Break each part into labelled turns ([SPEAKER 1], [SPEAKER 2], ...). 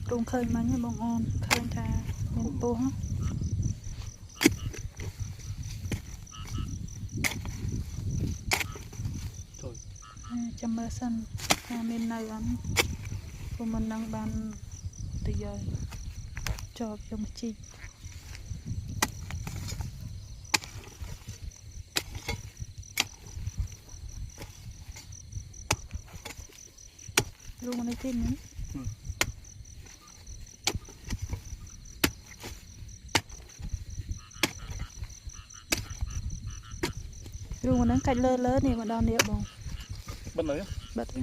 [SPEAKER 1] rung khơi mà nhá bông on khơi thà miền po hả chăm mơ sân miền này ăn của mình đang bàn từ giờ cho một chi rung này tin nữa rung nó cạch lơ lơ này mà đo niệm bông
[SPEAKER 2] bật lấy
[SPEAKER 1] bật đi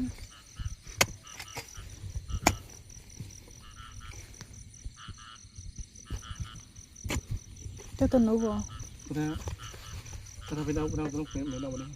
[SPEAKER 1] cho tuần nữa vào
[SPEAKER 2] ta phải đâu lúc này mới đâu đây